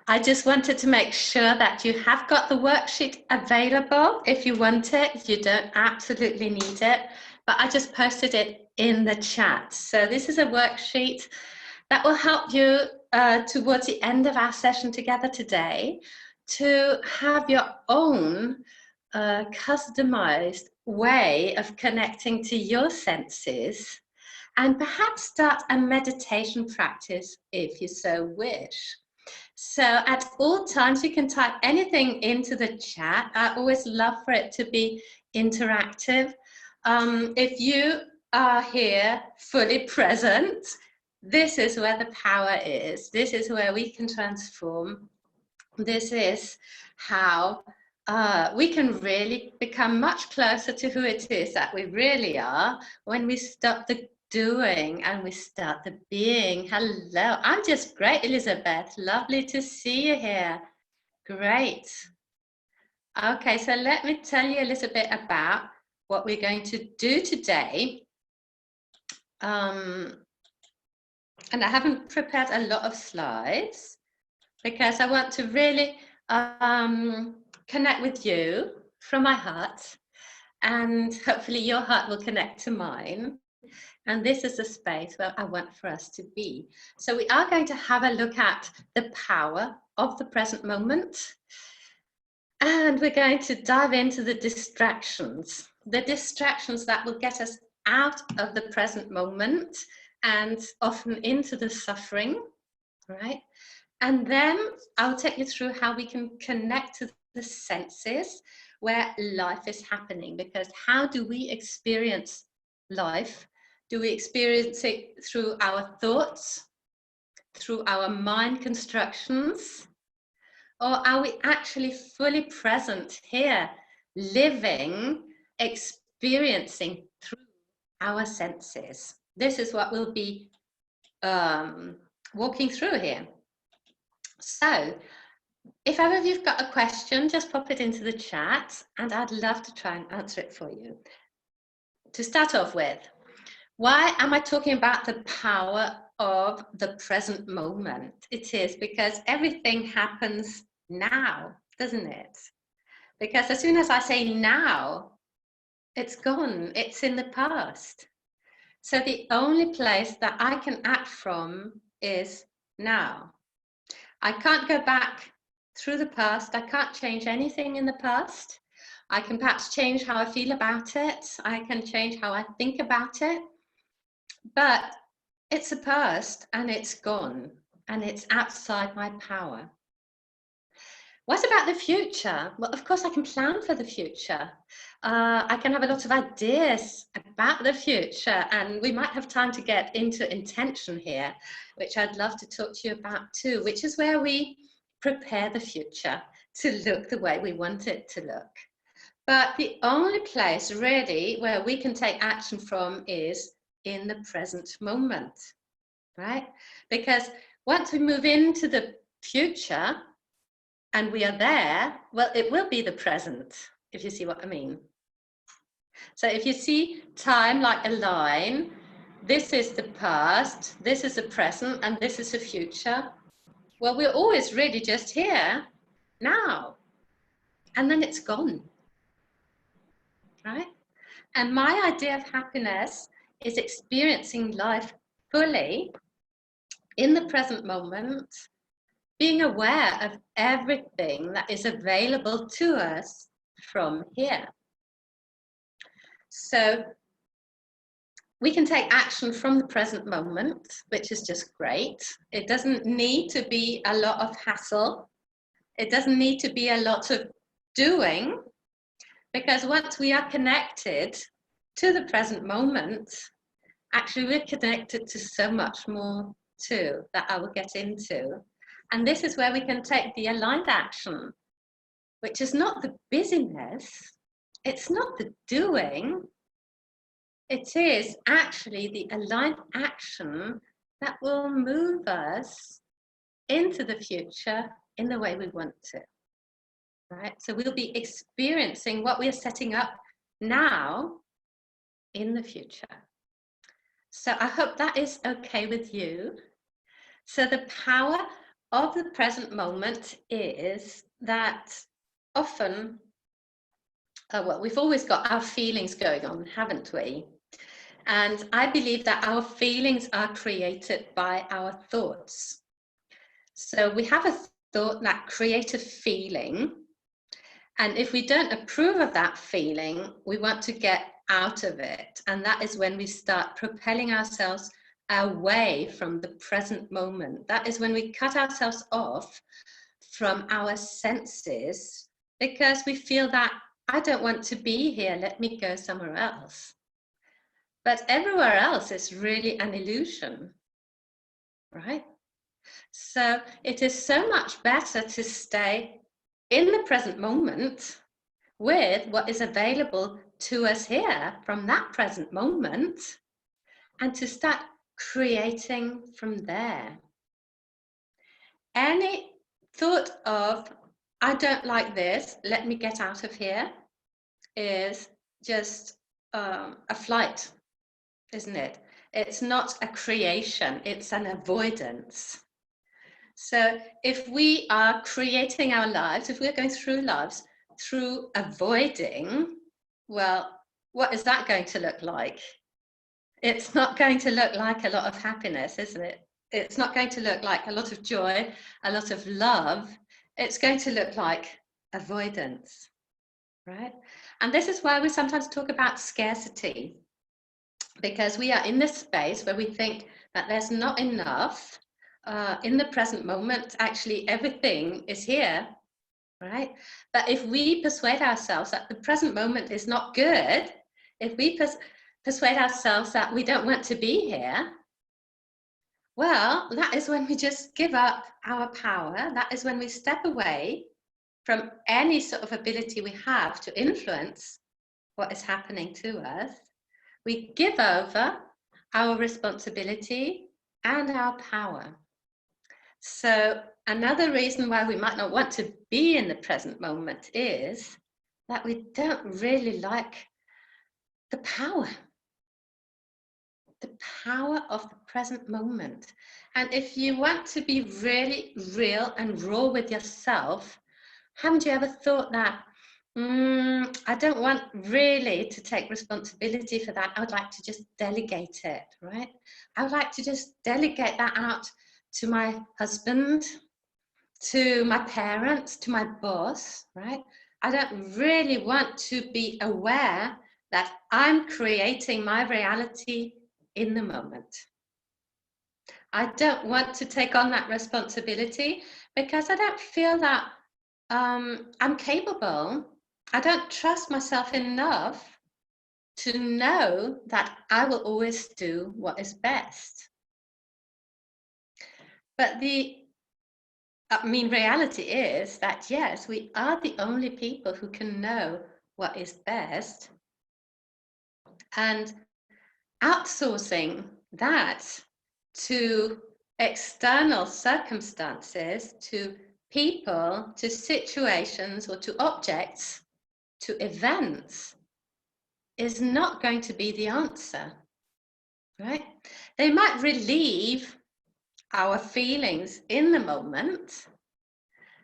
I just wanted to make sure that you have got the worksheet available. If you want it, you don't absolutely need it, but I just posted it in the chat. So this is a worksheet that will help you towards the end of our session together today to have your own customized way of connecting to your senses, and perhaps start a meditation practice if you so wish. So at all times, you can type anything into the chat. I always love for it to be interactive. If you are here fully present, this is where the power is. This is where we can transform. This is how we can really become much closer to who it is that we really are when we stop the doing and we start the being. Hello, I'm just great, Elizabeth. Lovely to see you here. Great. Okay, so let me tell you a little bit about what we're going to do today. And I haven't prepared a lot of slides because I want to really connect with you from my heart, and hopefully your heart will connect to mine. And this is a space where I want for us to be. So we are going to have a look at the power of the present moment. And we're going to dive into the distractions that will get us out of the present moment and often into the suffering, right? And then I'll take you through how we can connect to the senses where life is happening, because how do we experience life? Do we experience it through our thoughts, through our mind constructions, or are we actually fully present here, living, experiencing through our senses? This is what we'll be walking through here. So, if ever you've got a question, just pop it into the chat and I'd love to try and answer it for you. To start off with, why am I talking about the power of the present moment? It is because everything happens now, doesn't it? Because as soon as I say now, it's gone, it's in the past. So the only place that I can act from is now. I can't go back through the past. I can't change anything in the past. I can perhaps change how I feel about it. I can change how I think about it. But it's a past and it's gone and it's outside my power. What about the future? Well, of course I can plan for the future. I can have a lot of ideas about the future, and we might have time to get into intention here, which I'd love to talk to you about too, which is where we prepare the future to look the way we want it to look. But the only place really where we can take action from is in the present moment, right? Because once we move into the future and we are there, well, it will be the present, if you see what I mean. So if you see time like a line, this is the past, this is the present, and this is the future. Well, we're always really just here now, and then it's gone, right? And my idea of happiness is experiencing life fully in the present moment, being aware of everything that is available to us from here. So we can take action from the present moment, which is just great. It doesn't need to be a lot of hassle. It doesn't need to be a lot of doing, because once we are connected to the present moment, actually we're connected to so much more too that I will get into. And this is where we can take the aligned action, which is not the busyness, it's not the doing, it is actually the aligned action that will move us into the future in the way we want to, right? So we'll be experiencing what we are setting up now in the future. So I hope that is okay with you. So the power of the present moment is that often, well, we've always got our feelings going on, haven't we? And I believe that our feelings are created by our thoughts. So we have a thought that creates a feeling. And if we don't approve of that feeling, we want to get out of it. And that is when we start propelling ourselves away from the present moment. That is when we cut ourselves off from our senses because we feel that I don't want to be here, let me go somewhere else. But everywhere else is really an illusion, right? So it is so much better to stay in the present moment with what is available to us here from that present moment and to start creating from there. Any thought of, I don't like this, let me get out of here, is just a flight, isn't it? It's not a creation, it's an avoidance. So if we are creating our lives, if we're going through lives through avoiding, well, what is that going to look like? It's not going to look like a lot of happiness, isn't it? It's not going to look like a lot of joy, a lot of love. It's going to look like avoidance, right? And this is why we sometimes talk about scarcity, because we are in this space where we think that there's not enough in the present moment. Actually, everything is here, right? But if we persuade ourselves that the present moment is not good, if we persuade ourselves that we don't want to be here, well, that is when we just give up our power. That is when we step away from any sort of ability we have to influence what is happening to us. We give over our responsibility and our power. So another reason why we might not want to be in the present moment is that we don't really like the power of the present moment. And if you want to be really real and raw with yourself, haven't you ever thought that, I don't want really to take responsibility for that. I would like to just delegate it, right? I would like to just delegate that out to my husband, to my parents, to my boss, right? I don't really want to be aware that I'm creating my reality in the moment. I don't want to take on that responsibility because I don't feel that I'm capable. I don't trust myself enough to know that I will always do what is best. But reality is that, yes, we are the only people who can know what is best. And outsourcing that to external circumstances, to people, to situations, or to objects, to events, is not going to be the answer, right? They might relieve our feelings in the moment.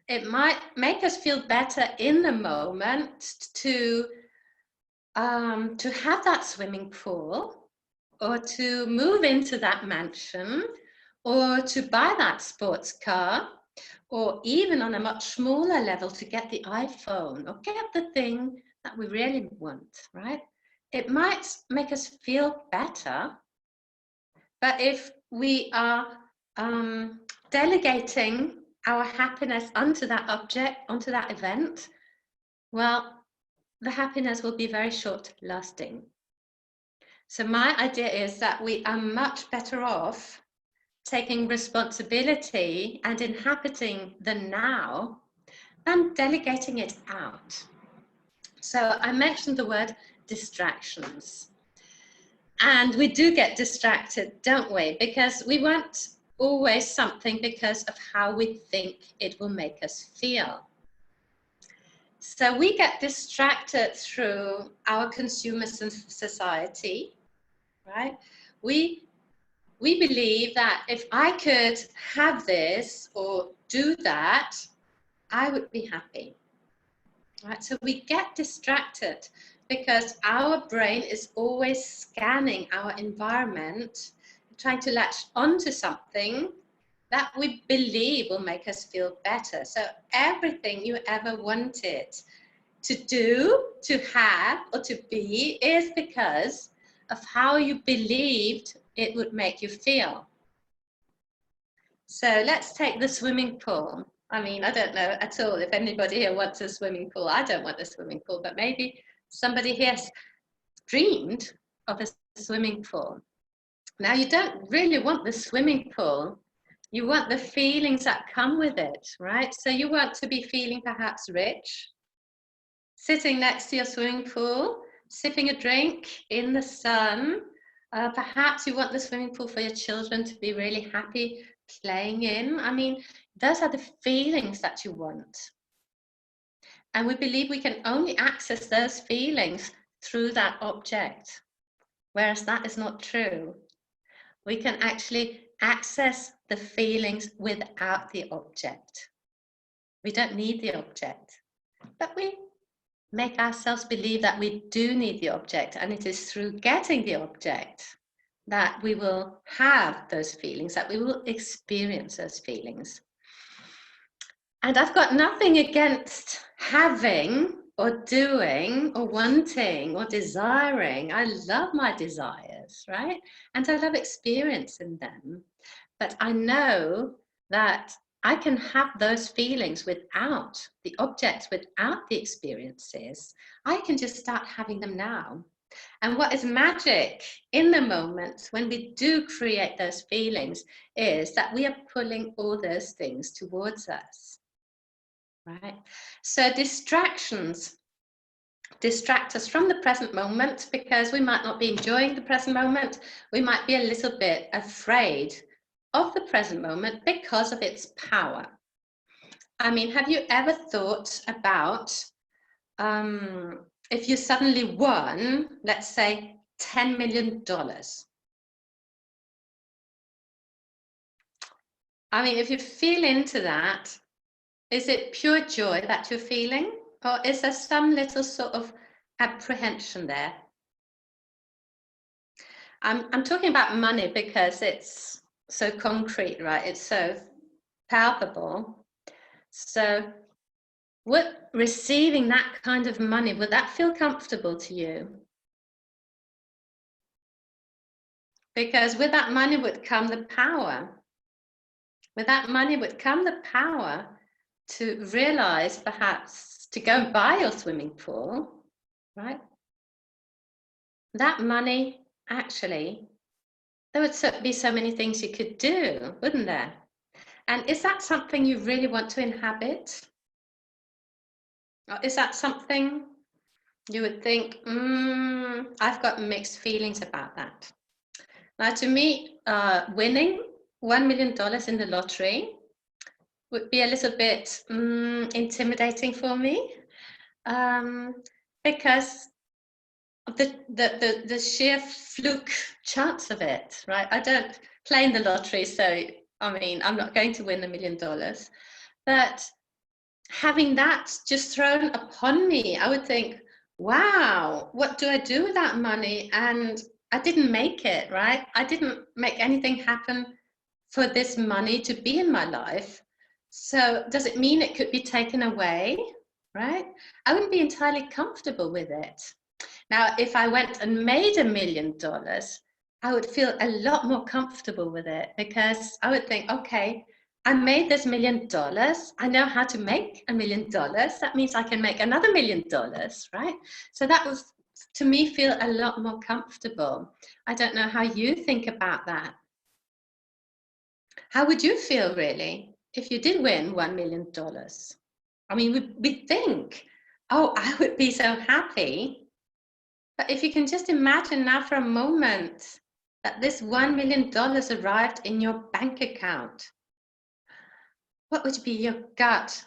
It might make us feel better in the moment to have that swimming pool, or to move into that mansion, or to buy that sports car, or even on a much smaller level to get the iPhone or get the thing that we really want, right? It might make us feel better, but if we are delegating our happiness onto that object, onto that event, well, the happiness will be very short lasting. So my idea is that we are much better off taking responsibility and inhabiting the now than delegating it out. So I mentioned the word distractions. And we do get distracted, don't we? Because we want always something because of how we think it will make us feel. So we get distracted through our consumer society, right? We believe that if I could have this, or do that, I would be happy. Right? So we get distracted because our brain is always scanning our environment, trying to latch onto something that we believe will make us feel better. So everything you ever wanted to do, to have, or to be is because of how you believed it would make you feel. So let's take the swimming pool. I mean, I don't know at all if anybody here wants a swimming pool. I don't want a swimming pool, but maybe somebody here has dreamed of a swimming pool. Now, you don't really want the swimming pool. You want the feelings that come with it, right? So you want to be feeling perhaps rich, sitting next to your swimming pool, sipping a drink in the sun. Perhaps you want the swimming pool for your children to be really happy playing in. I mean, those are the feelings that you want. And we believe we can only access those feelings through that object, whereas that is not true. We can actually access the feelings without the object. We don't need the object, but we make ourselves believe that we do need the object, and it is through getting the object that we will have those feelings, that we will experience those feelings. And I've got nothing against having or doing or wanting or desiring. I love my desires, right? And I love experiencing them. But I know that I can have those feelings without the objects, without the experiences. I can just start having them now. And what is magic in the moment when we do create those feelings is that we are pulling all those things towards us. Right? So distractions distract us from the present moment because we might not be enjoying the present moment. We might be a little bit afraid of the present moment because of its power. I mean, have you ever thought about if you suddenly won, let's say, $10 million? I mean, if you feel into that, is it pure joy that you're feeling? Or is there some little sort of apprehension there? I'm talking about money because it's so concrete, right? It's so palpable. So would receiving that kind of money, would that feel comfortable to you? Because with that money would come the power. With that money would come the power to realize, perhaps, to go and buy your swimming pool, right? That money, actually, there would be so many things you could do, wouldn't there? And is that something you really want to inhabit? Or is that something you would think, I've got mixed feelings about that? Now, to me, winning $1 million in the lottery would be a little bit intimidating for me because of the sheer fluke chance of it, right? I don't play in the lottery, so I mean, I'm not going to win $1 million, but having that just thrown upon me, I would think, wow, what do I do with that money? And I didn't make it, right? I didn't make anything happen for this money to be in my life. So does it mean it could be taken away, right? I wouldn't be entirely comfortable with it. Now, if I went and made $1 million, I would feel a lot more comfortable with it because I would think, okay, I made this $1 million. I know how to make $1 million. That means I can make another $1 million, right? So that was, to me, feel a lot more comfortable. I don't know how you think about that. How would you feel, really, if you did win $1 million? I mean, we think, oh, I would be so happy. But if you can just imagine now for a moment that this $1 million arrived in your bank account, what would be your gut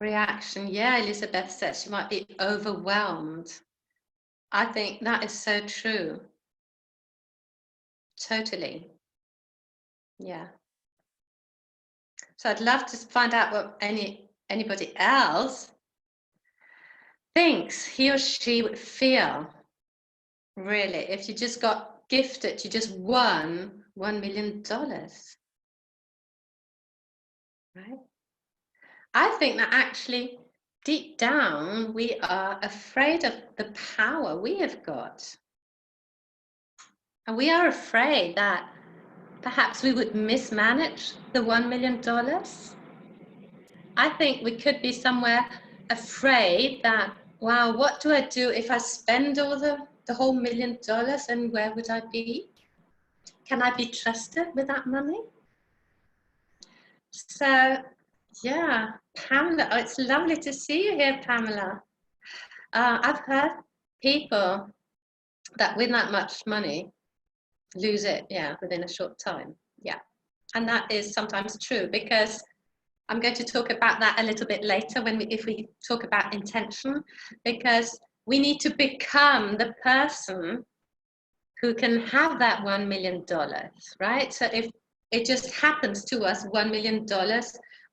reaction? Yeah, Elizabeth says she might be overwhelmed. I think that is so true. Totally. Yeah. So I'd love to find out what anybody else thinks he or she would feel, really, if you just got gifted, you just won $1 million, right? I think that actually deep down, we are afraid of the power we have got. And we are afraid that perhaps we would mismanage the $1 million. I think we could be somewhere afraid that, wow, what do I do if I spend all the whole $1 million, and where would I be? Can I be trusted with that money? So, yeah, Pamela, oh, it's lovely to see you here, Pamela. I've heard people that win that much money lose it, yeah, within a short time. Yeah, and that is sometimes true, because I'm going to talk about that a little bit later if we talk about intention, because we need to become the person who can have that $1 million, right? So if it just happens to us, $1 million,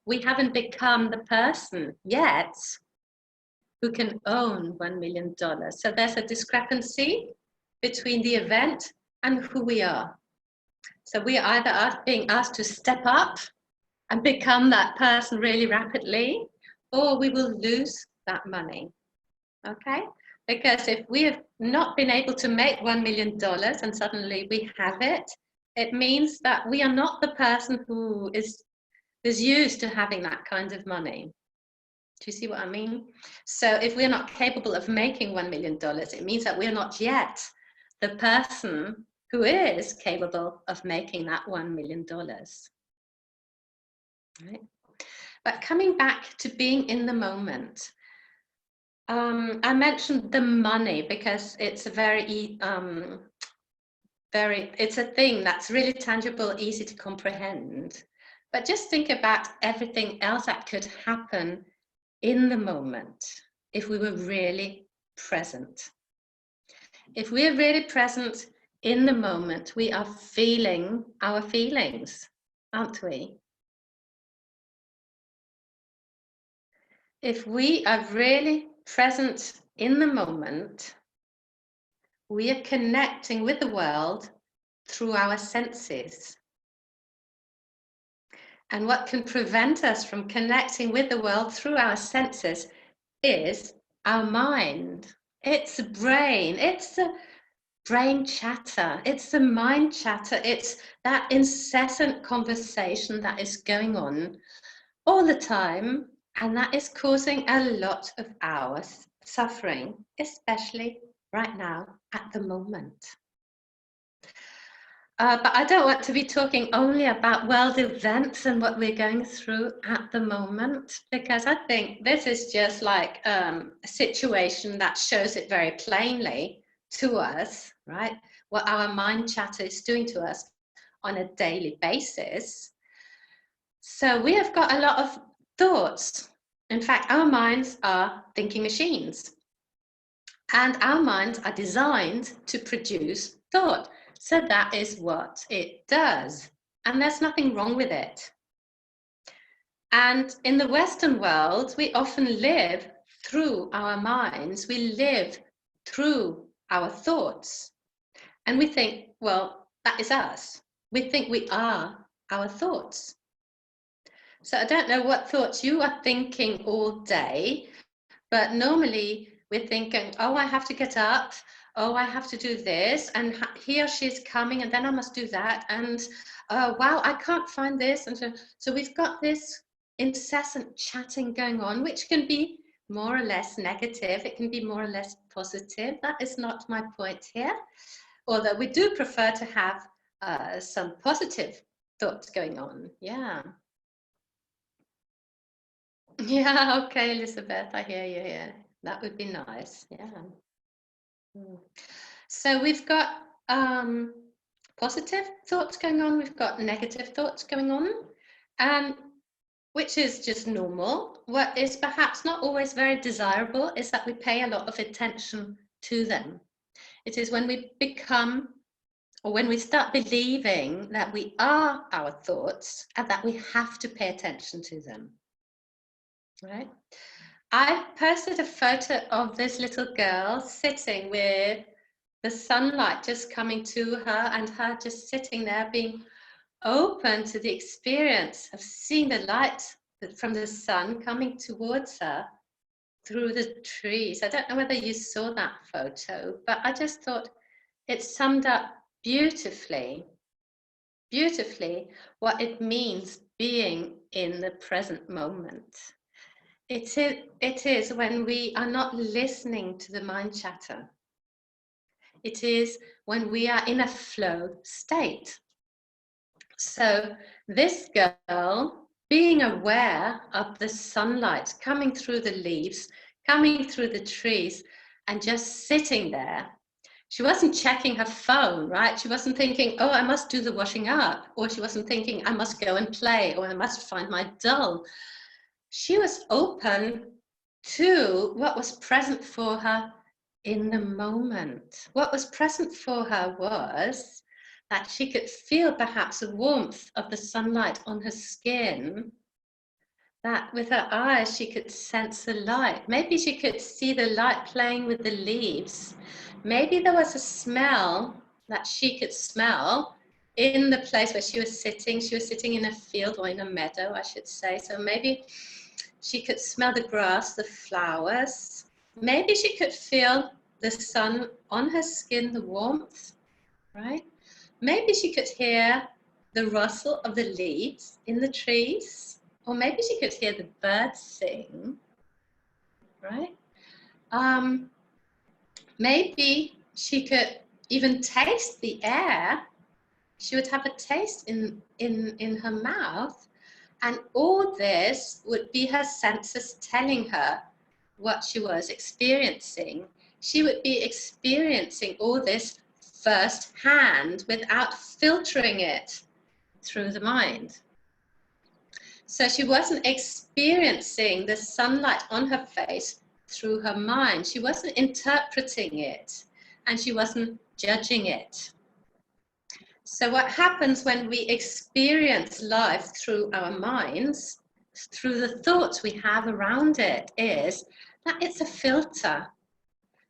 we haven't become the person yet who can own $1 million. So there's a discrepancy between the event and who we are. So we are either being asked to step up and become that person really rapidly, or we will lose that money, okay? Because if we have not been able to make $1 million and suddenly we have it, it means that we are not the person who is used to having that kind of money. Do you see what I mean? So if we're not capable of making $1 million, it means that we're not yet the person who is capable of making that $1 million. Right? But coming back to being in the moment, I mentioned the money because it's a it's a thing that's really tangible, easy to comprehend. But just think about everything else that could happen in the moment if we were really present. If we're really present in the moment, we are feeling our feelings, aren't we? If we are really present in the moment, we are connecting with the world through our senses. And what can prevent us from connecting with the world through our senses is our mind. It's the brain. It's the brain chatter. It's the mind chatter. It's that incessant conversation that is going on all the time. And that is causing a lot of our suffering, especially right now at the moment. But I don't want to be talking only about world events and what we're going through at the moment, because I think this is just like a situation that shows it very plainly to us, right? What our mind chatter is doing to us on a daily basis. So we have got a lot of thoughts. In fact, our minds are thinking machines. And our minds are designed to produce thought. So that is what it does. And there's nothing wrong with it. And in the Western world, we often live through our minds. We live through our thoughts. And we think, well, that is us. We think we are our thoughts. So I don't know what thoughts you are thinking all day, but normally we're thinking, oh, I have to get up. Oh, I have to do this, and he or she's coming, and then I must do that, and wow, I can't find this. And so we've got this incessant chatting going on, which can be more or less negative. It can be more or less positive. That is not my point here, although we do prefer to have some positive thoughts going on. Yeah. Yeah, okay, Elizabeth, I hear you here. That would be nice, yeah. So we've got positive thoughts going on, we've got negative thoughts going on, which is just normal. What is perhaps not always very desirable is that we pay a lot of attention to them. It is when we become or when we start believing that we are our thoughts and that we have to pay attention to them, right? I posted a photo of this little girl sitting with the sunlight just coming to her and her just sitting there being open to the experience of seeing the light from the sun coming towards her through the trees. I don't know whether you saw that photo, but I just thought it summed up beautifully what it means being in the present moment. It is when we are not listening to the mind chatter. It is when we are in a flow state. So this girl, being aware of the sunlight coming through the leaves, coming through the trees, and just sitting there, she wasn't checking her phone, right? She wasn't thinking, oh, I must do the washing up, or she wasn't thinking, I must go and play, or I must find my doll. She was open to what was present for her in the moment. What was present for her was that she could feel perhaps the warmth of the sunlight on her skin, that with her eyes she could sense the light. Maybe she could see the light playing with the leaves. Maybe there was a smell that she could smell in the place where she was sitting. She was sitting in a field or in a meadow, I should say. So maybe she could smell the grass, the flowers. Maybe she could feel the sun on her skin, the warmth, right? Maybe she could hear the rustle of the leaves in the trees, or maybe she could hear the birds sing, right? Maybe she could even taste the air. She would have a taste in her mouth. And all this would be her senses telling her what she was experiencing. She would be experiencing all this firsthand without filtering it through the mind. So she wasn't experiencing the sunlight on her face through her mind. She wasn't interpreting it, and she wasn't judging it. So what happens when we experience life through our minds, through the thoughts we have around it, is that it's a filter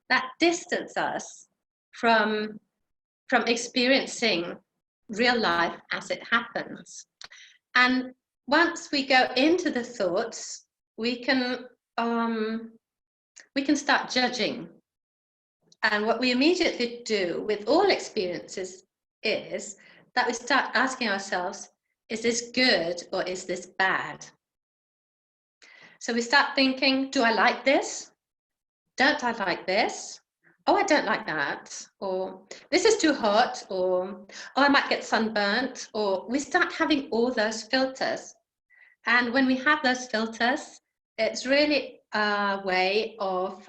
that distances us from experiencing real life as it happens. And once we go into the thoughts, we can start judging. And what we immediately do with all experiences is that we start asking ourselves, is this good or is this bad? So we start thinking, do I like this? Don't I like this? Oh, I don't like that. Or this is too hot. Or, oh, I might get sunburnt. Or we start having all those filters. And when we have those filters, it's really a way of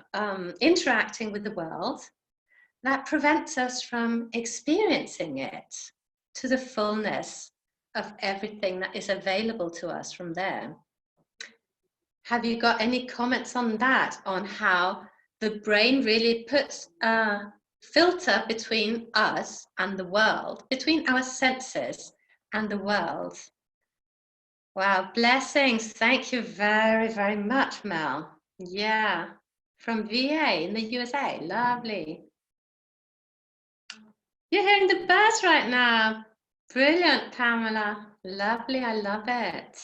interacting with the world that prevents us from experiencing it to the fullness of everything that is available to us from there. Have you got any comments on that, on how the brain really puts a filter between us and the world, between our senses and the world? Wow, blessings. Thank you very, very much, Mel. Yeah, from VA in the USA. Lovely. You're hearing the birds right now. Brilliant, Pamela. Lovely, I love it.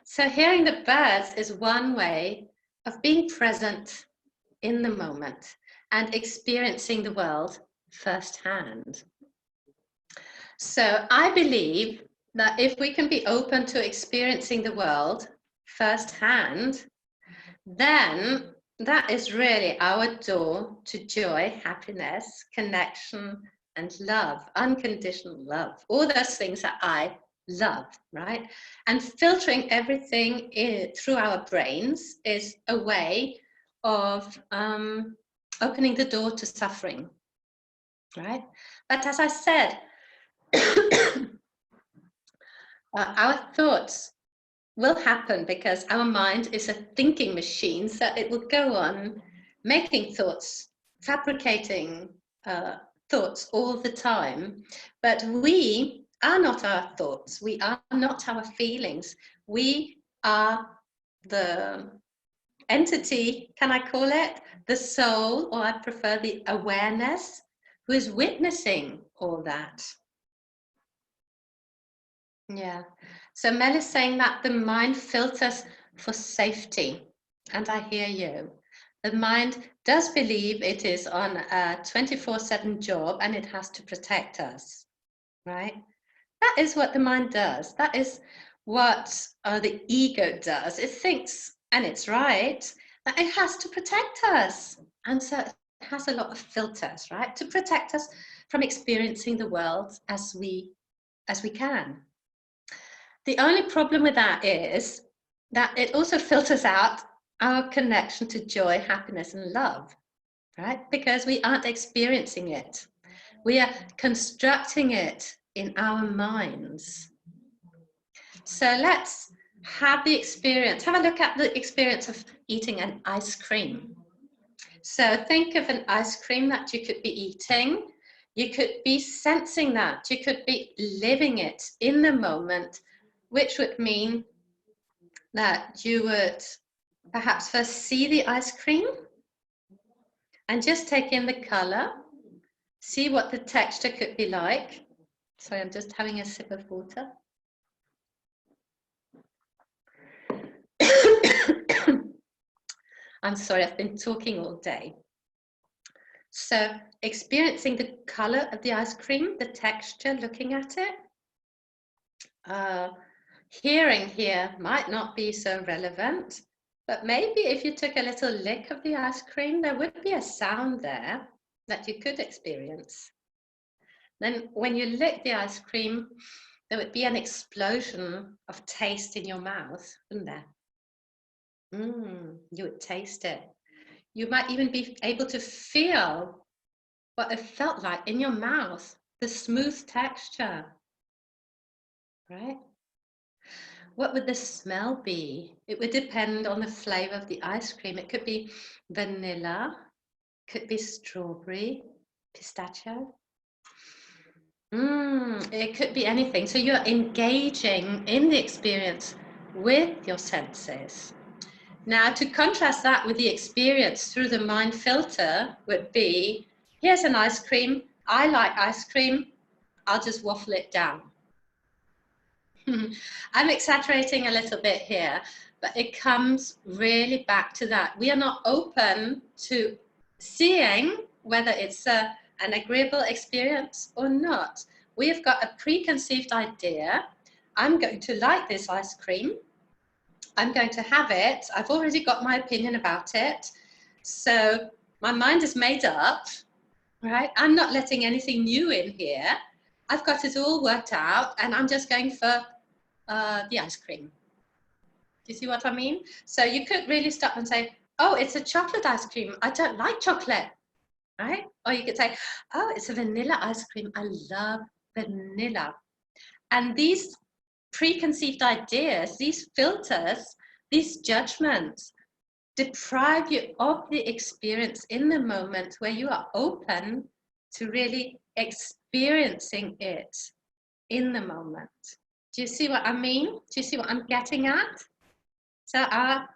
So hearing the birds is one way of being present in the moment and experiencing the world firsthand. So I believe that if we can be open to experiencing the world firsthand, then that is really our door to joy, happiness, connection, and love, unconditional love, all those things that I love, right? And filtering everything through our brains is a way of opening the door to suffering, right? But as I said, our thoughts will happen because our mind is a thinking machine, so it will go on making thoughts, fabricating thoughts all the time, but we are not our thoughts. We are not our feelings. We are the entity, can I call it? The soul, or I prefer the awareness, who is witnessing all that. Yeah. So Mel is saying that the mind filters for safety. And I hear you. The mind does believe it is on a 24/7 job and it has to protect us, right? That is what the mind does. That is what the ego does. It thinks, and it's right, that it has to protect us. And so it has a lot of filters, right? To protect us from experiencing the world as we can. The only problem with that is that it also filters out our connection to joy, happiness, and love, right? Because we aren't experiencing it. We are constructing it in our minds. So let's have the experience, have a look at the experience of eating an ice cream. So think of an ice cream that you could be eating. You could be sensing that. You could be living it in the moment, which would mean that you would perhaps first see the ice cream and just take in the color, see what the texture could be like. Sorry, I'm just having a sip of water. I'm sorry, I've been talking all day. So experiencing the color of the ice cream, the texture, looking at it. Hearing here might not be so relevant, but maybe if you took a little lick of the ice cream, there would be a sound there that you could experience. Then when you lick the ice cream, there would be an explosion of taste in your mouth, wouldn't there? You would taste it. You might even be able to feel what it felt like in your mouth, the smooth texture, right? What would the smell be? It would depend on the flavor of the ice cream. It could be vanilla, could be strawberry, pistachio. It could be anything. So you're engaging in the experience with your senses. Now, to contrast that with the experience through the mind filter would be, here's an ice cream. I like ice cream. I'll just waffle it down. I'm exaggerating a little bit here, but it comes really back to that. We are not open to seeing whether it's an agreeable experience or not. We have got a preconceived idea. I'm going to like this ice cream. I'm going to have it. I've already got my opinion about it. So my mind is made up, right? I'm not letting anything new in here. I've got it all worked out and I'm just going for the ice cream. Do you see what I mean? So you could really stop and say, oh, it's a chocolate ice cream. I don't like chocolate, right? Or you could say, oh, it's a vanilla ice cream. I love vanilla. And these preconceived ideas, these filters, these judgments deprive you of the experience in the moment where you are open to really experiencing it in the moment. Do you see what I mean? Do you see what I'm getting at? So our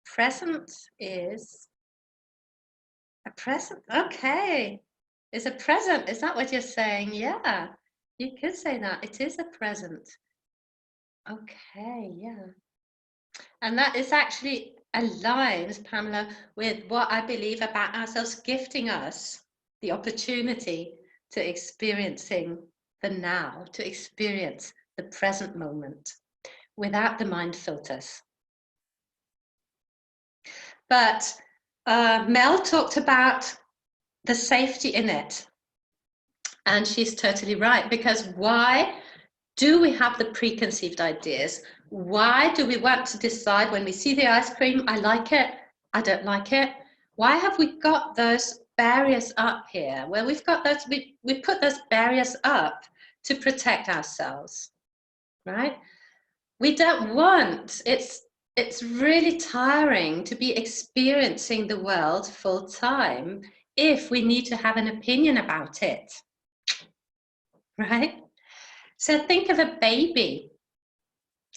present is a present. Okay. It's a present. Is that what you're saying? Yeah, you could say that. It is a present. Okay, yeah. And that is actually aligns, Pamela, with what I believe about ourselves gifting us the opportunity to experiencing the now, to experience the present moment without the mind filters. But Mel talked about the safety in it. And she's totally right, because why do we have the preconceived ideas? Why do we want to decide when we see the ice cream, I like it, I don't like it? Why have we got those barriers up here? Well, we've got those, we put those barriers up to protect ourselves, right? We don't want, it's really tiring to be experiencing the world full time if we need to have an opinion about it, right? So think of a baby.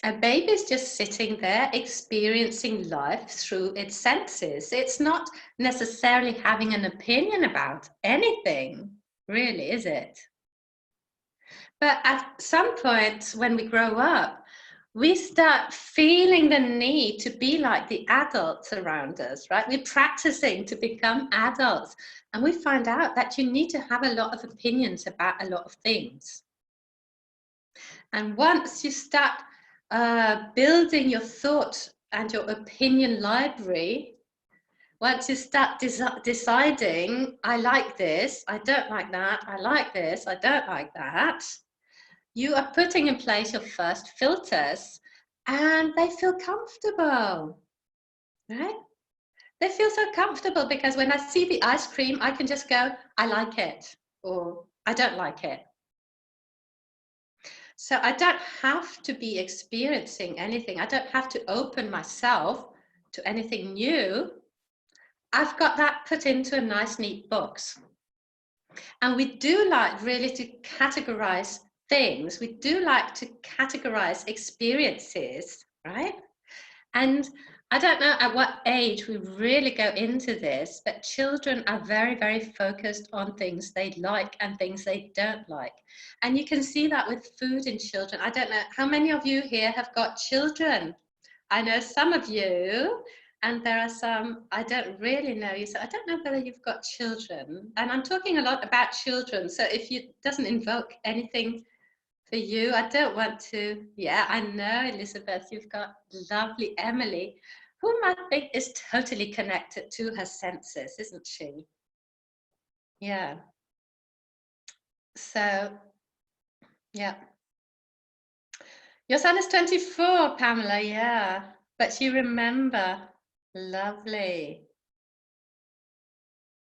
A baby is just sitting there experiencing life through its senses. It's not necessarily having an opinion about anything, really, is it? But at some point when we grow up, we start feeling the need to be like the adults around us, right? We're practicing to become adults. And we find out that you need to have a lot of opinions about a lot of things. And once you start building your thought and your opinion library, once you start deciding, I like this, I don't like that, I like this, I don't like that, you are putting in place your first filters and they feel comfortable, right? They feel so comfortable because when I see the ice cream, I can just go, I like it, or I don't like it. So I don't have to be experiencing anything. I don't have to open myself to anything new. I've got that put into a nice, neat box. And we do like really to categorize things. We do like to categorize experiences, right? And I don't know at what age we really go into this, but children are very, very focused on things they like and things they don't like. And you can see that with food in children. I don't know, how many of you here have got children? I know some of you, and there are some, I don't really know you, so I don't know whether you've got children. And I'm talking a lot about children, so if it doesn't invoke anything for you, I don't want to. Yeah, I know, Elizabeth, you've got lovely Emily, whom I think is totally connected to her senses, isn't she? Yeah. So, yeah. Your son is 24, Pamela, yeah. But you remember. Lovely.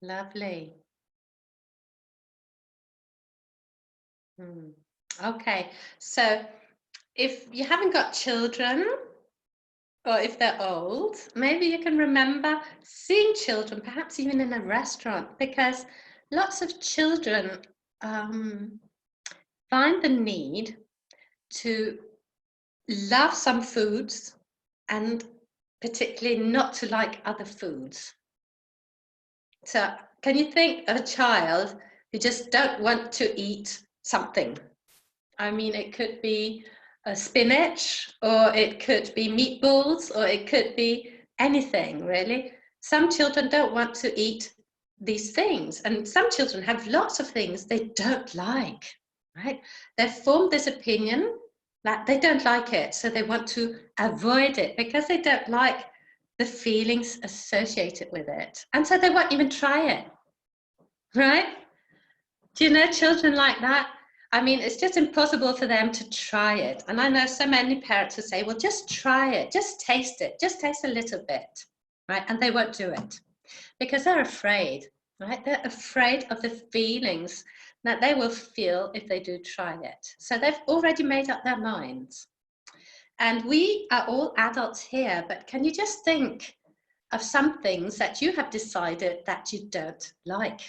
Lovely. Okay, so if you haven't got children, or if they're old, maybe you can remember seeing children, perhaps even in a restaurant, because lots of children find the need to love some foods and particularly not to like other foods. So can you think of a child who just don't want to eat something? I mean, it could be a spinach, or it could be meatballs, or it could be anything, really. Some children don't want to eat these things, and some children have lots of things they don't like, right? They've formed this opinion that they don't like it, so they want to avoid it because they don't like the feelings associated with it. And so they won't even try it, right? Do you know children like that? I mean, it's just impossible for them to try it. And I know so many parents who say, well, just try it, just taste a little bit, right? And they won't do it because they're afraid, right? They're afraid of the feelings that they will feel if they do try it. So they've already made up their minds. And we are all adults here, but can you just think of some things that you have decided that you don't like?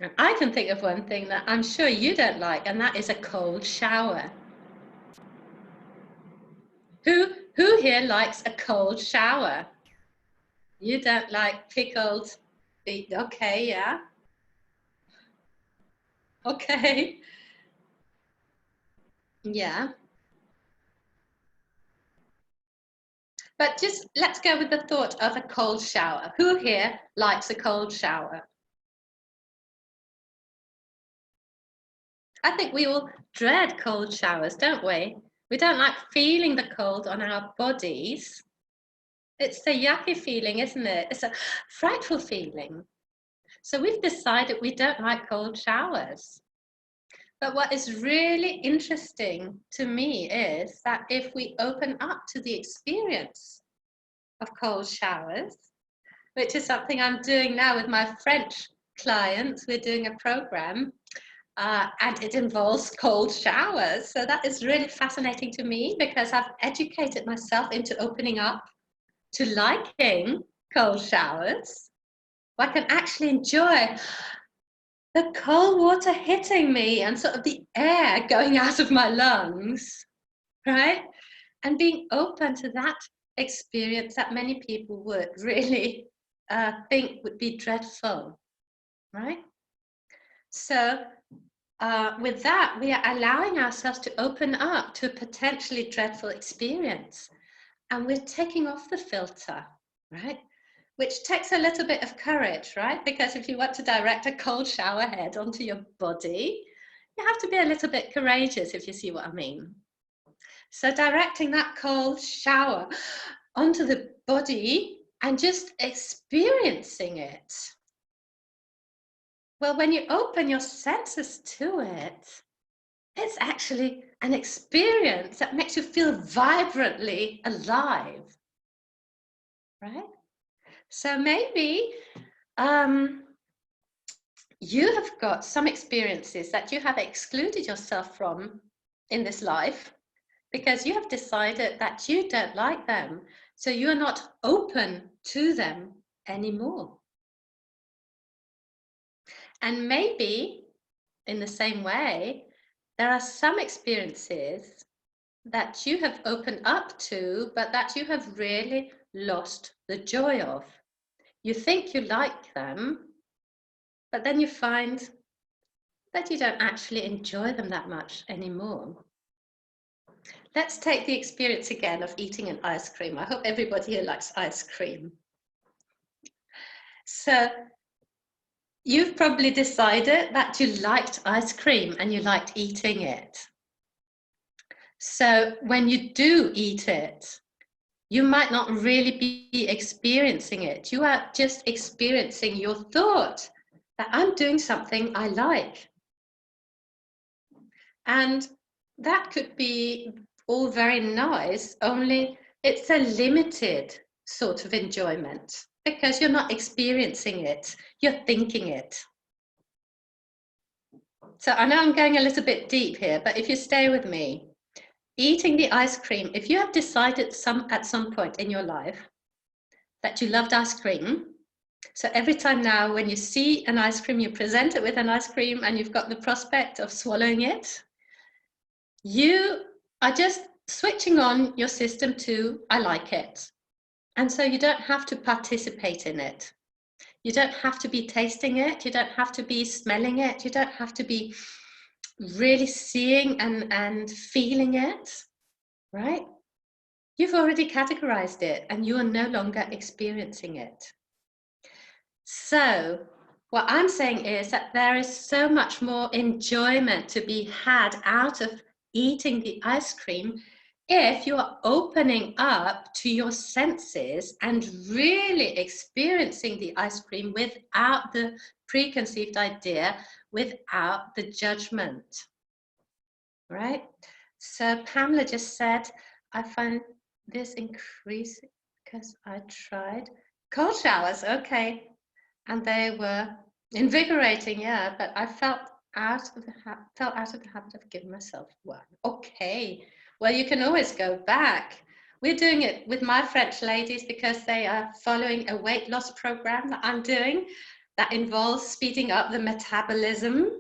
And I can think of one thing that I'm sure you don't like, and that is a cold shower. Who here likes a cold shower? You don't like pickled feet. Okay, yeah. Okay. Yeah. But just let's go with the thought of a cold shower. Who here likes a cold shower? I think we all dread cold showers, don't we? We don't like feeling the cold on our bodies. It's a yucky feeling, isn't it? It's a frightful feeling. So we've decided we don't like cold showers. But what is really interesting to me is that if we open up to the experience of cold showers, which is something I'm doing now with my French clients, we're doing a program and it involves cold showers. So that is really fascinating to me because I've educated myself into opening up to liking cold showers. I can actually enjoy the cold water hitting me and sort of the air going out of my lungs, right? And being open to that experience that many people would really think would be dreadful, right? So with that, we are allowing ourselves to open up to a potentially dreadful experience. And we're taking off the filter, right? Which takes a little bit of courage, right? Because if you want to direct a cold shower head onto your body, you have to be a little bit courageous, if you see what I mean. So directing that cold shower onto the body and just experiencing it. Well, when you open your senses to it, it's actually an experience that makes you feel vibrantly alive, right? So maybe you have got some experiences that you have excluded yourself from in this life because you have decided that you don't like them. So you are not open to them anymore. And maybe in the same way, there are some experiences that you have opened up to, but that you have really lost the joy of. You think you like them, but then you find that you don't actually enjoy them that much anymore. Let's take the experience again of eating an ice cream. I hope everybody here likes ice cream. So you've probably decided that you liked ice cream and you liked eating it. So when you do eat it, you might not really be experiencing it. You are just experiencing your thought that I'm doing something I like. And that could be all very nice, only it's a limited sort of enjoyment because you're not experiencing it, you're thinking it. So I know I'm going a little bit deep here, but if you stay with me, eating the ice cream, if you have decided at some point in your life that you loved ice cream, so every time now when you see an ice cream, you present it with an ice cream and you've got the prospect of swallowing it, you are just switching on your system to, I like it. And so you don't have to participate in it. You don't have to be tasting it. You don't have to be smelling it. You don't have to be really seeing and feeling it, right? You've already categorized it and you are no longer experiencing it. So what I'm saying is that there is so much more enjoyment to be had out of eating the ice cream if you are opening up to your senses and really experiencing the ice cream without the preconceived idea, without the judgment, right? So Pamela just said, I find this increasing because I tried cold showers, okay. And they were invigorating, yeah, but I felt out of the habit of giving myself one. Okay, well, you can always go back. We're doing it with my French ladies because they are following a weight loss program that I'm doing that involves speeding up the metabolism.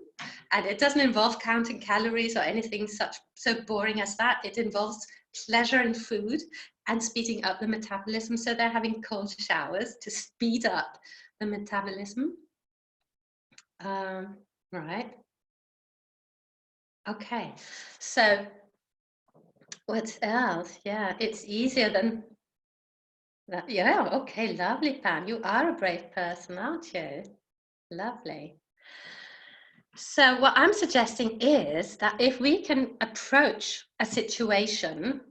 And it doesn't involve counting calories or anything so boring as that. It involves pleasure in food and speeding up the metabolism. So they're having cold showers to speed up the metabolism. Right. Okay. So what else? Yeah, it's easier than that. Yeah. Okay. Lovely, Pam. You are a brave person, aren't you? Lovely. So what I'm suggesting is that if we can approach a situation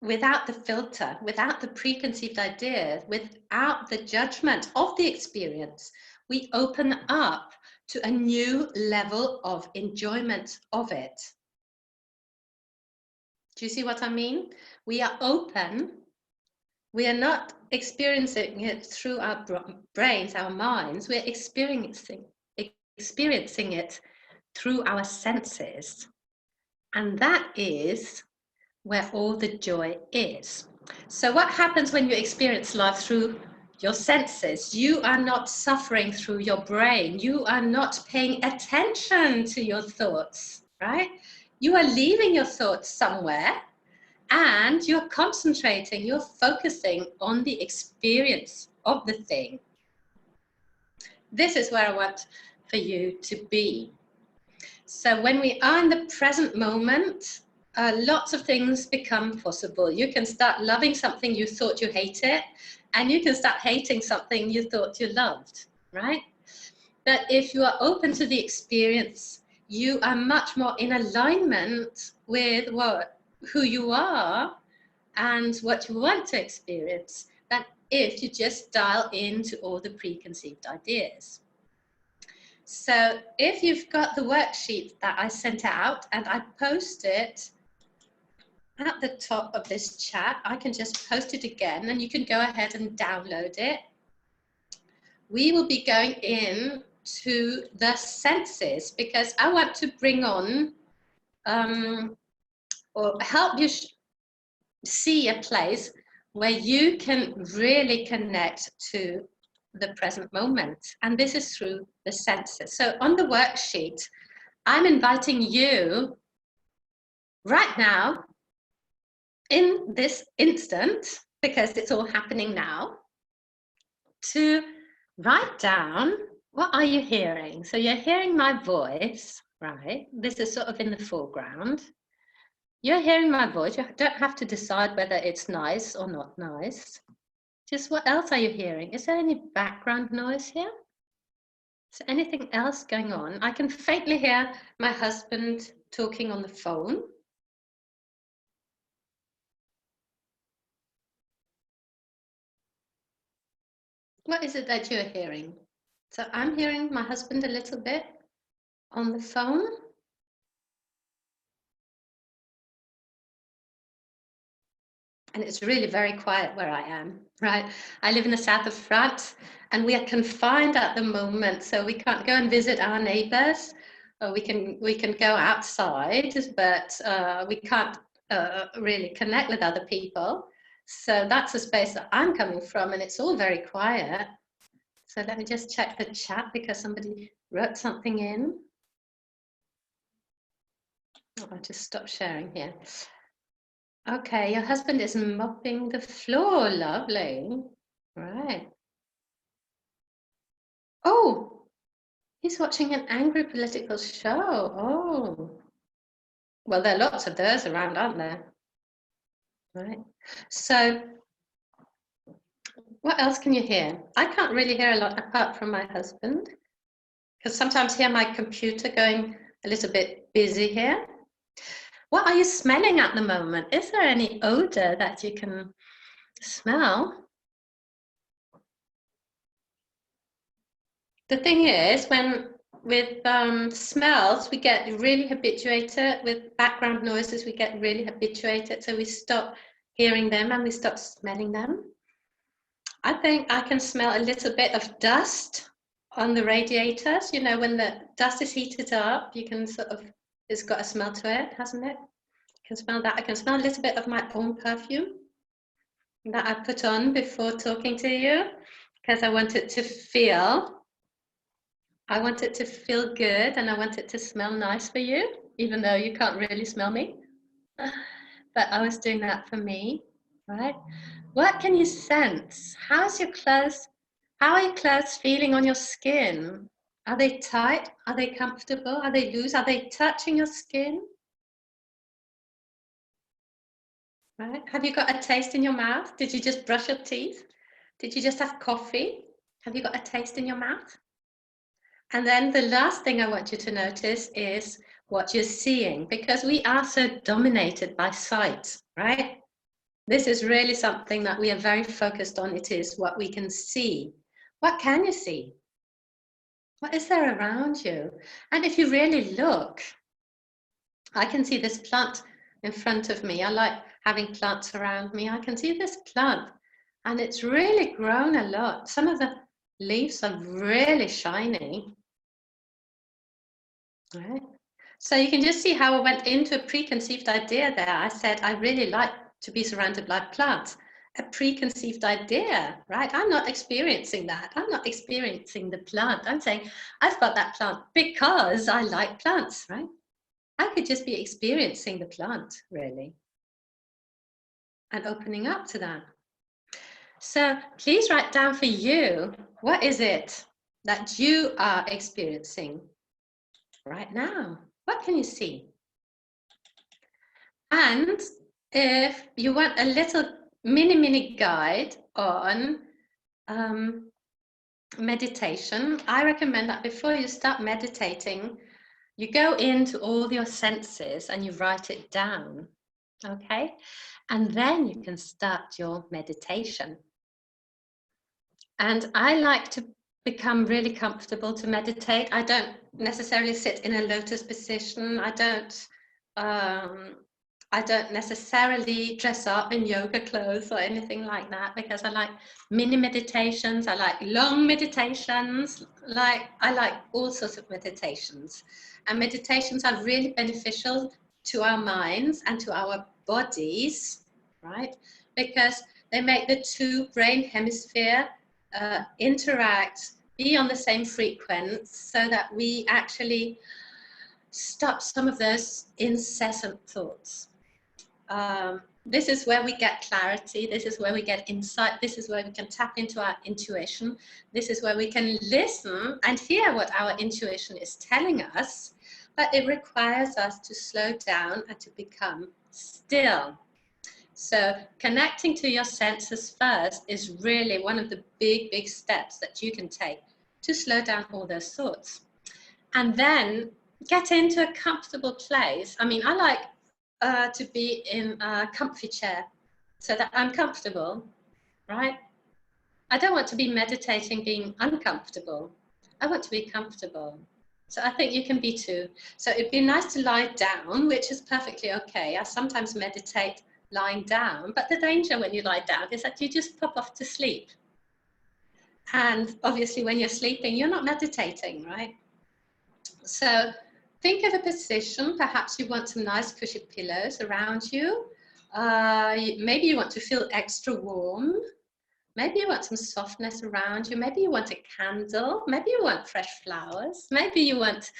without the filter, without the preconceived ideas, without the judgment of the experience, we open up to a new level of enjoyment of it. Do you see what I mean? We are open. We are not experiencing it through our brains, our minds. We're experiencing it through our senses. And that is where all the joy is. So what happens when you experience life through your senses? You are not suffering through your brain. You are not paying attention to your thoughts, right? You are leaving your thoughts somewhere and you're concentrating, you're focusing on the experience of the thing. This is where I want for you to be. So when we are in the present moment, lots of things become possible. You can start loving something you thought you hated, and you can start hating something you thought you loved, right? But if you are open to the experience, you are much more in alignment with who you are and what you want to experience than if you just dial into all the preconceived ideas. So if you've got the worksheet that I sent out and I post it at the top of this chat, I can just post it again and you can go ahead and download it. We will be going in to the senses because I want to bring on or help you see a place where you can really connect to the present moment. And this is through the senses. So on the worksheet, I'm inviting you right now, in this instant, because it's all happening now, to write down what are you hearing. So you're hearing my voice, right? This is sort of in the foreground. You're hearing my voice. You don't have to decide whether it's nice or not nice. Just what else are you hearing? Is there any background noise here? Is there anything else going on? I can faintly hear my husband talking on the phone. What is it that you're hearing? So I'm hearing my husband a little bit on the phone. And it's really very quiet where I am, right? I live in the south of France and we are confined at the moment, so we can't go and visit our neighbors. We can go outside, but we can't really connect with other people. So that's the space that I'm coming from, and it's all very quiet. So let me just check the chat because somebody wrote something in. I'll just stop sharing here. Okay, your husband is mopping the floor. Lovely. Right. Oh, he's watching an angry political show. Oh. Well, there are lots of those around, aren't there? Right. So what else can you hear? I can't really hear a lot apart from my husband, because sometimes I hear my computer going a little bit busy here. What are you smelling at the moment? Is there any odor that you can smell? The thing is, with smells, we get really habituated. With background noises, we get really habituated. So we stop hearing them and we stop smelling them. I think I can smell a little bit of dust on the radiators. You know, when the dust is heated up, you can sort of, it's got a smell to it, hasn't it? I can smell that. I can smell a little bit of my own perfume that I put on before talking to you because I want it to feel good and I want it to smell nice for you, even though you can't really smell me. But I was doing that for me, right? What can you sense? How are your clothes feeling on your skin? Are they tight? Are they comfortable? Are they loose? Are they touching your skin? Right? Have you got a taste in your mouth? Did you just brush your teeth? Did you just have coffee? Have you got a taste in your mouth? And then the last thing I want you to notice is what you're seeing, because we are so dominated by sight, right? This is really something that we are very focused on. It is what we can see. What can you see? What is there around you? And if you really look, I can see this plant in front of me. I like having plants around me. I can see this plant and it's really grown a lot. Some of the leaves are really shiny. Right. So you can just see how I went into a preconceived idea there. I said, I really like to be surrounded by plants. A preconceived idea, right? I'm not experiencing that. I'm not experiencing the plant. I'm saying I've got that plant because I like plants, right? I could just be experiencing the plant, really, and opening up to that. So please write down for you, what is it that you are experiencing right now? What can you see? And if you want a little mini guide on meditation, I recommend that before you start meditating, you go into all your senses and you write it down, okay? And then you can start your meditation. And I like to become really comfortable to meditate. I don't necessarily sit in a lotus position. I don't necessarily dress up in yoga clothes or anything like that, because I like mini meditations. I like long meditations. I like all sorts of meditations. And meditations are really beneficial to our minds and to our bodies, right? Because they make the two brain hemisphere interact, be on the same frequency, so that we actually stop some of those incessant thoughts. This is where we get clarity. This is where we get insight. This is where we can tap into our intuition. This is where we can listen and hear what our intuition is telling us, but it requires us to slow down and to become still. So connecting to your senses first is really one of the big steps that you can take to slow down all those thoughts. And then get into a comfortable place. I mean, I like to be in a comfy chair so that I'm comfortable, right? I don't want to be meditating being uncomfortable. I want to be comfortable. So I think you can be too. So it'd be nice to lie down, which is perfectly okay. I sometimes meditate lying down, but the danger when you lie down is that you just pop off to sleep. And obviously when you're sleeping, you're not meditating, right? So think of a position. Perhaps you want some nice cushy pillows around you. Maybe you want to feel extra warm. Maybe you want some softness around you. Maybe you want a candle. Maybe you want fresh flowers. Maybe you want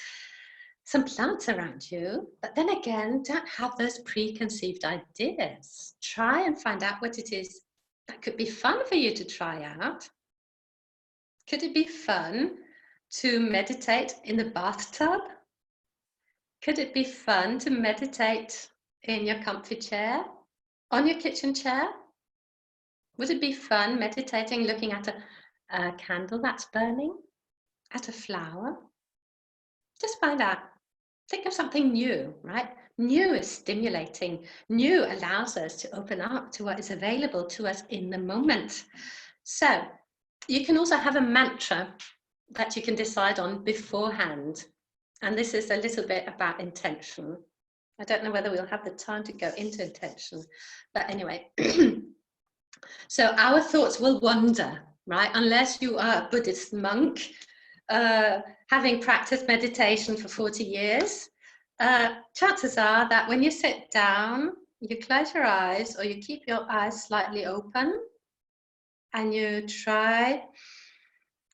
some plants around you. But then again, don't have those preconceived ideas. Try and find out what it is that could be fun for you to try out. Could it be fun to meditate in the bathtub? Could it be fun to meditate in your comfy chair, on your kitchen chair? Would it be fun meditating, looking at a candle that's burning, at a flower? Just find out. Think of something new, right? New is stimulating. New allows us to open up to what is available to us in the moment. So you can also have a mantra that you can decide on beforehand. And this is a little bit about intention. I don't know whether we'll have the time to go into intention, but anyway. So our thoughts will wander, right? Unless you are a Buddhist monk, having practiced meditation for 40 years, chances are that when you sit down, you close your eyes or you keep your eyes slightly open and you try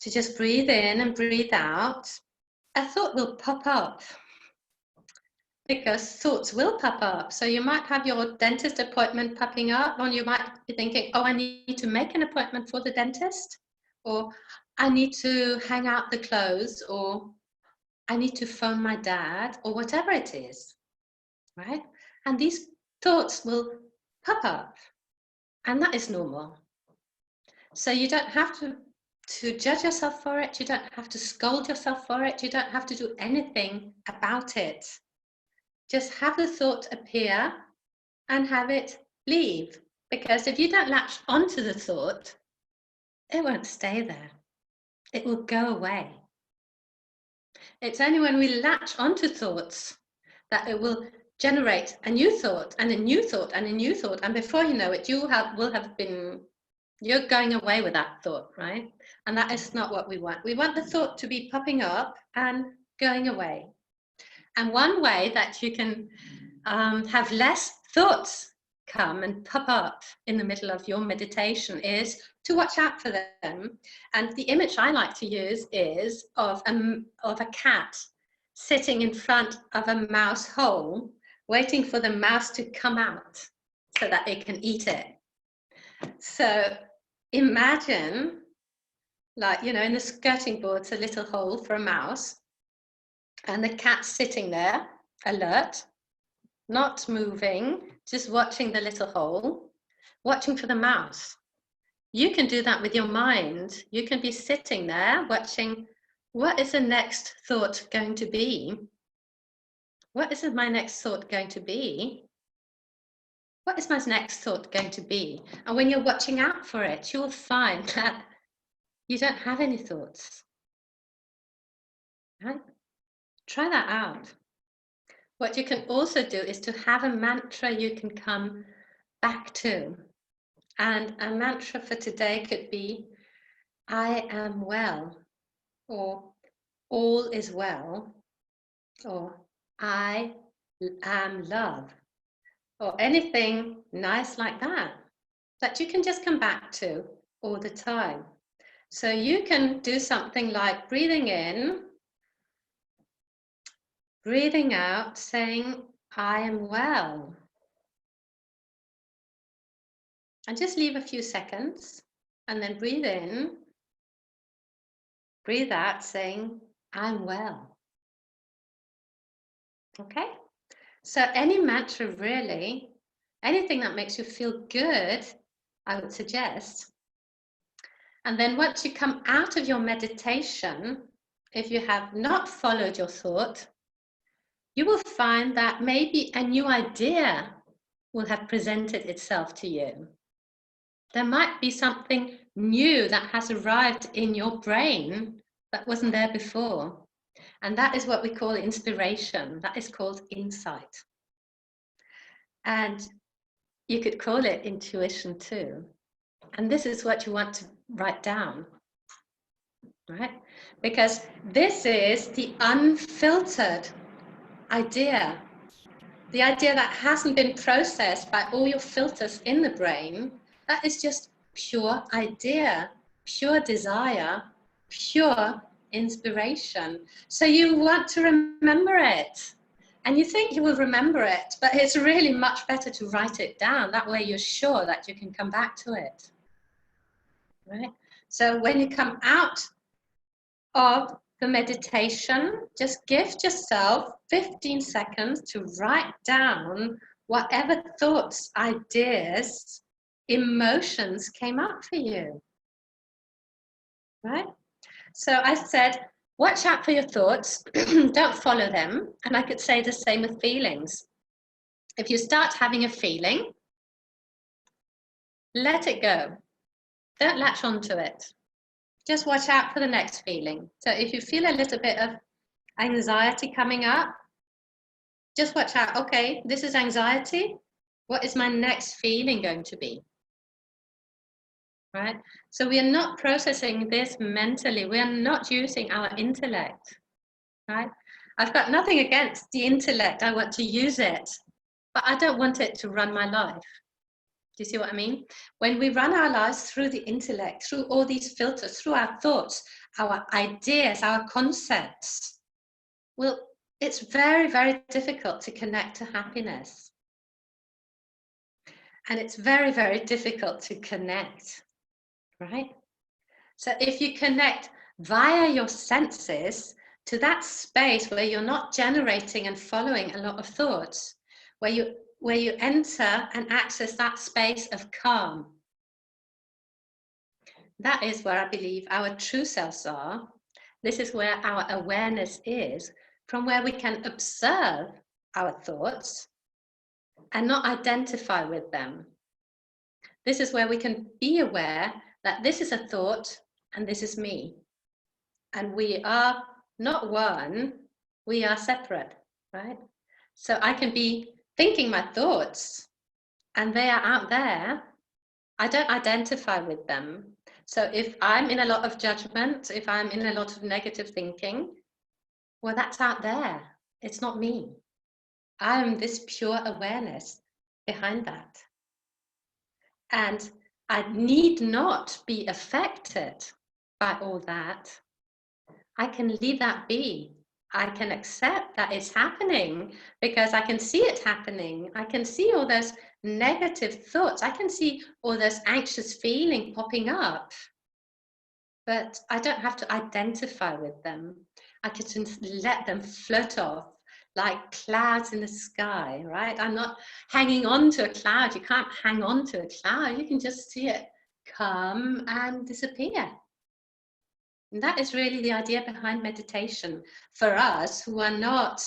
to just breathe in and breathe out, a thought will pop up. Because thoughts will pop up. So you might have your dentist appointment popping up, or you might be thinking, oh, I need to make an appointment for the dentist, or I need to hang out the clothes, or I need to phone my dad, or whatever it is, right? And these thoughts will pop up, and that is normal. So you don't have to judge yourself for it. You don't have to scold yourself for it. You don't have to do anything about it. Just have the thought appear and have it leave. Because if you don't latch onto the thought, it won't stay there. It will go away. It's only when we latch onto thoughts that it will generate a new thought and a new thought and a new thought. And before you know it, you're going away with that thought, right? And that is not what we want. We want the thought to be popping up and going away. And one way that you can have less thoughts come and pop up in the middle of your meditation is to watch out for them. And the image I like to use is of a cat sitting in front of a mouse hole, waiting for the mouse to come out so that it can eat it. So imagine, like, you know, in the skirting board's a little hole for a mouse, and the cat's sitting there, alert, not moving, just watching the little hole, watching for the mouse. You can do that with your mind. You can be sitting there watching, what is the next thought going to be? What is my next thought going to be? What is my next thought going to be? And when you're watching out for it, you'll find that you don't have any thoughts. Right? Try that out. What you can also do is to have a mantra you can come back to. And a mantra for today could be, I am well, or all is well, or I am love, or anything nice like that, that you can just come back to all the time. So you can do something like breathing in, breathing out, saying, I am well. And just leave a few seconds and then breathe in, breathe out, saying, I'm well. Okay? So any mantra really, anything that makes you feel good, I would suggest. And then once you come out of your meditation, if you have not followed your thought, you will find that maybe a new idea will have presented itself to you. There might be something new that has arrived in your brain that wasn't there before. And that is what we call inspiration. That is called insight. And you could call it intuition too. And this is what you want to write down, right? Because this is the unfiltered idea, the idea that hasn't been processed by all your filters in the brain. That is just pure idea, pure desire, pure inspiration. So you want to remember it. And you think you will remember it, but it's really much better to write it down. That way you're sure that you can come back to it. Right? So when you come out of the meditation, just give yourself 15 seconds to write down whatever thoughts, ideas, emotions came up for you. Right? So I said, watch out for your thoughts, don't follow them. And I could say the same with feelings. If you start having a feeling, let it go. Don't latch onto it. Just watch out for the next feeling. So if you feel a little bit of anxiety coming up, just watch out. Okay, this is anxiety. What is my next feeling going to be? Right? So we are not processing this mentally. We are not using our intellect. Right? I've got nothing against the intellect. I want to use it, but I don't want it to run my life. Do you see what I mean? When we run our lives through the intellect, through all these filters, through our thoughts, our ideas, our concepts, well, it's very, very difficult to connect to happiness. And it's very, very difficult to connect, right? So if you connect via your senses to that space where you're not generating and following a lot of thoughts, where you enter and access that space of calm. That is where I believe our true selves are. This is where our awareness is, from where we can observe our thoughts and not identify with them. This is where we can be aware that this is a thought and this is me. And we are not one, we are separate, right? So I can be thinking my thoughts and they are out there. I don't identify with them. So if I'm in a lot of judgment, if I'm in a lot of negative thinking, well, that's out there. It's not me. I'm this pure awareness behind that. And I need not be affected by all that. I can leave that be. I can accept that it's happening because I can see it happening. I can see all those negative thoughts. I can see all those anxious feelings popping up. But I don't have to identify with them. I can just let them float off like clouds in the sky, right? I'm not hanging on to a cloud. You can't hang on to a cloud. You can just see it come and disappear. And that is really the idea behind meditation for us who are not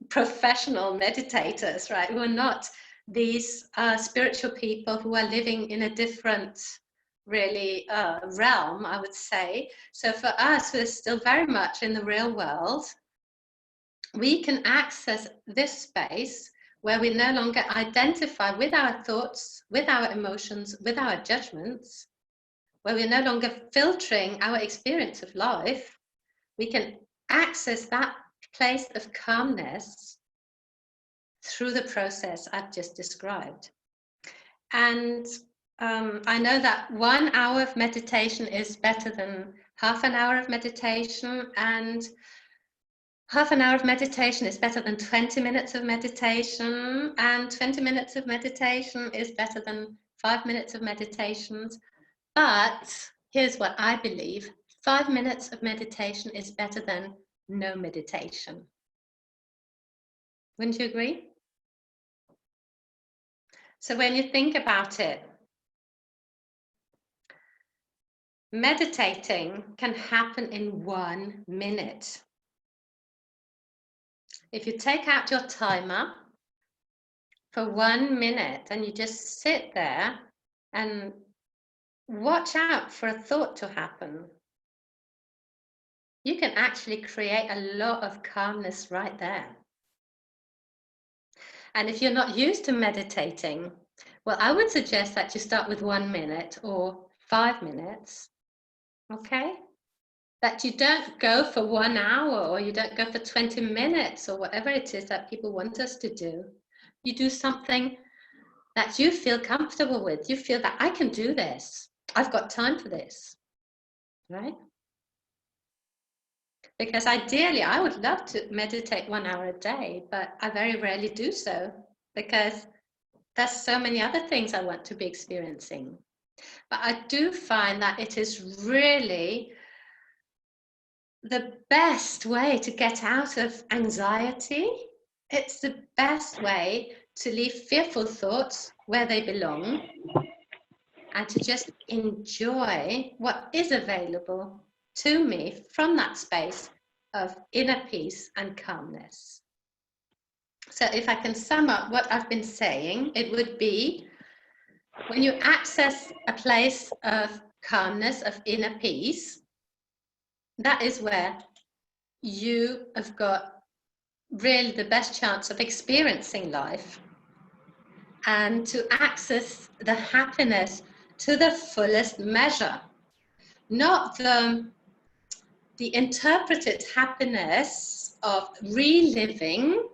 professional meditators, right? Who are not these spiritual people who are living in a different really realm, I would say. So for us, we're still very much in the real world. We can access this space where we no longer identify with our thoughts, with our emotions, with our judgments, where we're no longer filtering our experience of life. We can access that place of calmness through the process I've just described. And I know that 1 hour of meditation is better than half an hour of meditation, and half an hour of meditation is better than 20 minutes of meditation, and 20 minutes of meditation is better than 5 minutes of meditations. But here's what I believe: 5 minutes of meditation is better than no meditation. Wouldn't you agree? So when you think about it, meditating can happen in 1 minute. If you take out your timer for 1 minute and you just sit there and watch out for a thought to happen, you can actually create a lot of calmness right there. And if you're not used to meditating, well, I would suggest that you start with 1 minute or 5 minutes, okay? That you don't go for 1 hour or you don't go for 20 minutes or whatever it is that people want us to do. You do something that you feel comfortable with. You feel that I can do this. I've got time for this, right? Because ideally, I would love to meditate 1 hour a day, but I very rarely do so because there's so many other things I want to be experiencing. But I do find that it is really the best way to get out of anxiety. It's the best way to leave fearful thoughts where they belong and to just enjoy what is available to me from that space of inner peace and calmness. So if I can sum up what I've been saying, it would be when you access a place of calmness, of inner peace, that is where you have got really the best chance of experiencing life and to access the happiness to the fullest measure, not the interpreted happiness of reliving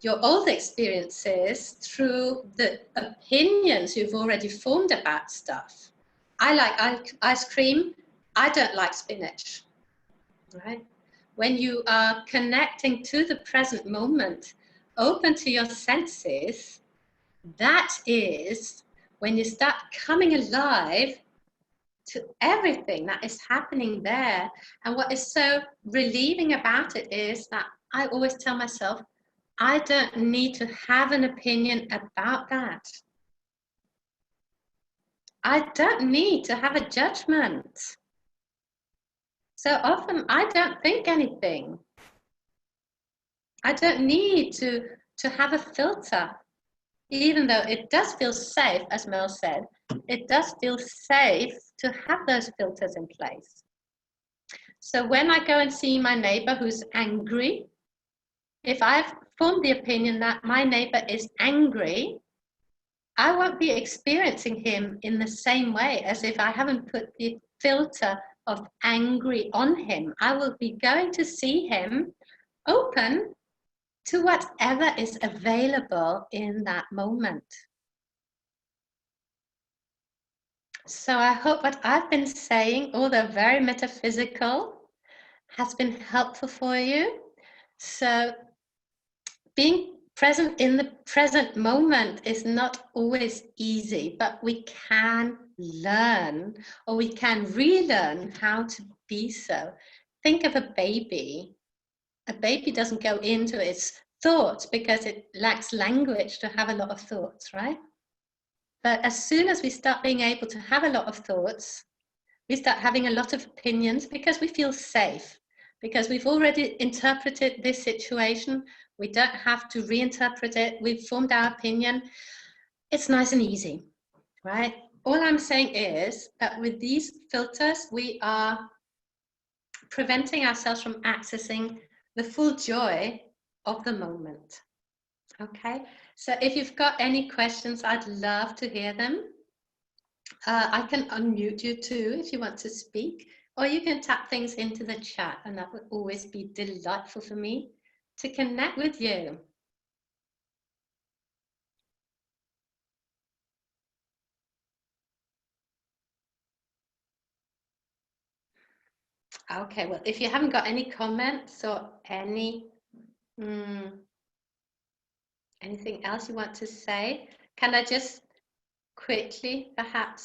your old experiences through the opinions you've already formed about stuff. I like ice cream. I don't like spinach, right? When you are connecting to the present moment, open to your senses, that is when you start coming alive to everything that is happening there. And what is so relieving about it is that I always tell myself, I don't need to have an opinion about that. I don't need to have a judgment. So often I don't think anything. I don't need to have a filter, even though it does feel safe, as Mel said, it does feel safe to have those filters in place. So when I go and see my neighbor who's angry, if I've formed the opinion that my neighbor is angry, I won't be experiencing him in the same way as if I haven't put the filter of angry on him. I will be going to see him open to whatever is available in that moment. So I hope what I've been saying, although very metaphysical, has been helpful for you. So being present in the present moment is not always easy, but we can learn, or we can relearn how to be so. Think of a baby. A baby doesn't go into its thoughts because it lacks language to have a lot of thoughts, right? But as soon as we start being able to have a lot of thoughts, we start having a lot of opinions because we feel safe, because we've already interpreted this situation. We don't have to reinterpret it. We've formed our opinion. It's nice and easy, right? All I'm saying is that with these filters, we are preventing ourselves from accessing the full joy of the moment. Okay, so if you've got any questions, I'd love to hear them. I can unmute you too if you want to speak, or you can tap things into the chat, and that would always be delightful for me to connect with you. Okay, well, if you haven't got any comments or anything else you want to say, can I just quickly perhaps